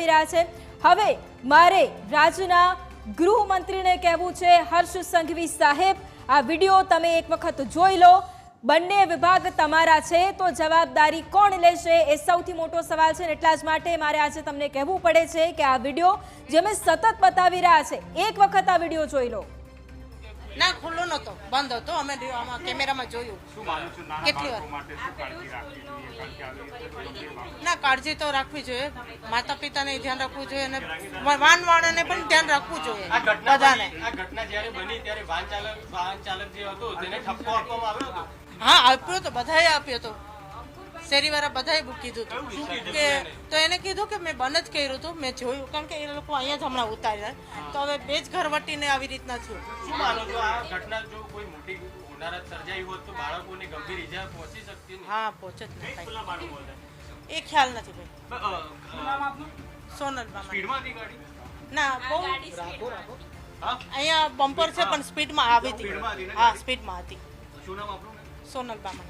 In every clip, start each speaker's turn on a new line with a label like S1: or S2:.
S1: આવી રહ્યા છે। હવે મારે રાજ્યના ગૃહમંત્રીને કહેવું છે, હર્ષ સંઘવી સાહેબ, આ વિડીયો તમે એક વખત જોઈ લો। બંને વિભાગ તમારા છે તો જવાબદારી કોણ લેશે એ સૌથી મોટો સવાલ છે। એટલા જ માટે મારે આજે તમને કહેવું પડે છે કે આ વિડીયો જે મેં સતત બતાવી રહ્યા છે, એક વખત આ વિડીયો જોઈ લો।
S2: ના, ખુલ્લો નતો, બંધ હતો। અમે કેમેરામાં જોયું। કેટલી વાર? ના, કાળજી તો રાખવી જોઈએ। માતા પિતાને ધ્યાન રાખવું જોઈએ અને વાહનવાળાને પણ ધ્યાન રાખવું જોઈએ બધાને।
S3: આ ઘટના જ્યારે બની ત્યારે વાહન ચાલક જે હતો તેને ઠપકો આપવામાં આવ્યો હતો।
S2: હા, આપ્યો તો, બધાએ આપ્યો તો। શેરીવાળા બધાએ કીધું હતું કે, તો એને કીધું કે મેં બંધ જ કર્યું હતું, મેં જોયું, કારણ કે એ લોકો અહીંયા જ હમણાં ઉતાર્યા। તો હવે બે જ ઘર વટીને આવી રીતના થયું।
S3: શું માનો છો આ ઘટના જો કોઈ મોટી હોનારત સર્જાઈ હોત તો બાળકોને ગંભીર ઈજા પહોંચી શકતી?
S2: હા, પહોંચે જ ને એ ખ્યાલ નથી ભાઈ। સોનલ બામા
S3: સ્પીડમાં હતી ગાડી?
S2: ના, બહુ અહીંયા બમ્પર છે પણ સ્પીડમાં આવી હતી। હા, સ્પીડમાં હતી।
S3: શું નામ આપણું?
S2: સોનલ બામા।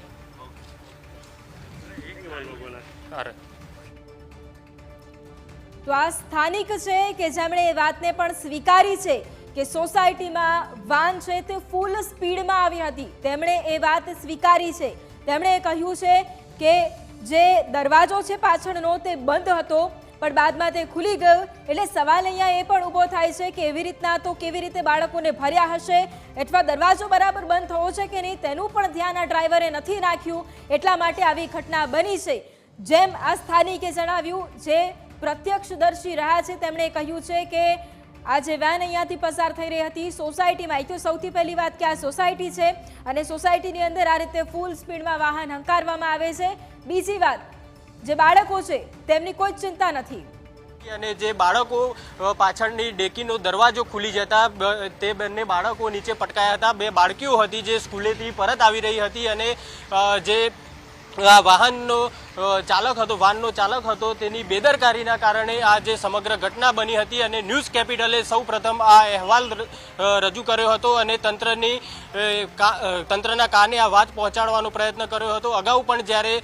S1: તો આ સ્થાનિક છે કે જેમણે એ વાતને પણ સ્વીકારી છે કે સોસાયટીમાં વાન છે તે ફૂલ સ્પીડમાં આવી હતી। તેમણે એ વાત સ્વીકારી છે। તેમણે કહ્યું છે કે જે દરવાજો છે પાછળનો તે બંધ હતો પણ બાદમાં તે ખુલી ગયો। એટલે સવાલ અહીંયા એ પણ ઊભો થાય છે કે એવી રીતના તો કેવી રીતે બાળકોને ભર્યા હશે અથવા દરવાજો બરાબર બંધ થયો છે કે નહીં તેનું પણ ધ્યાન આ ડ્રાઈવરે નથી રાખ્યું, એટલા માટે આવી ઘટના બની છે। જેમ આ સ્થાનિકે જણાવ્યું, જે પ્રત્યક્ષદર્શી રહ્યા છે તેમણે કહ્યું છે કે આ જે વેન અહીંયાથી પસાર થઈ રહી હતી સોસાયટીમાં, એ તો સૌથી પહેલી વાત કે આ સોસાયટી છે અને સોસાયટીની અંદર આ રીતે ફૂલ સ્પીડમાં વાહન હંકારવામાં આવે છે। બીજી વાત, જે બાળકો છે તેમની કોઈ ચિંતા નથી
S3: અને જે બાળકો પાછળની ડેકીનો દરવાજો ખુલી જતા તે બંને બાળકો નીચે પટકાયા હતા। બે બાળકીઓ હતી જે સ્કૂલેથી પરત આવી રહી હતી અને જે વાહનનો ચાલક હતો, વાનનો ચાલક હતો, તેની બેદરકારીના કારણે આ જે સમગ્ર ઘટના બની હતી અને ન્યૂઝ કેપિટલે સૌ પ્રથમ આ અહેવાલ રજૂ કર્યો હતો અને તંત્રના કાને આ વાત પહોંચાડવાનો પ્રયત્ન કર્યો હતો। અગાઉ પણ જ્યારે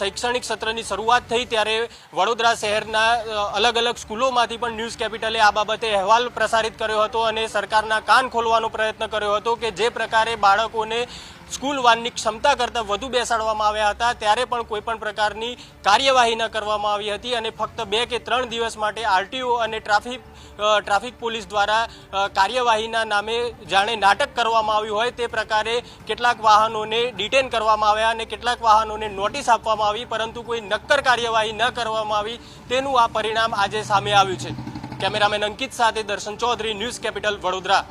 S3: શૈક્ષણિક સત્રની શરૂઆત થઈ ત્યારે વડોદરા શહેરના અલગ અલગ સ્કૂલોમાંથી પણ ન્યૂઝ કેપિટલે આ બાબતે અહેવાલ પ્રસારિત કર્યો હતો અને સરકારના કાન ખોલવાનો પ્રયત્ન કર્યો હતો કે જે પ્રકારે બાળકોને સ્કૂલ વાનની ક્ષમતા કરતાં વધુ બેસાડવામાં આવ્યા હતા ત્યારે પણ કોઈ પણ પ્રકારની કાર્યવાહી ન કરવામાં આવી હતી અને ફક્ત 2 કે 3 દિવસ માટે આરટીઓ અને ટ્રાફિક પોલીસ દ્વારા કાર્યવાહીના નામે જાણે નાટક કરવામાં આવ્યું હોય તે પ્રકારે કેટલાક વાહનોને ડિટેન કરવામાં આવ્યા અને કેટલાક વાહનોને નોટિસ આપવામાં આવી, પરંતુ કોઈ નક્કર કાર્યવાહી ન કરવામાં આવી તેનું આ પરિણામ આજે સામે આવ્યું છે। કેમેરામેન અંકિત સાથે દર્શન ચૌધરી, ન્યૂઝ કેપિટલ, વડોદરા।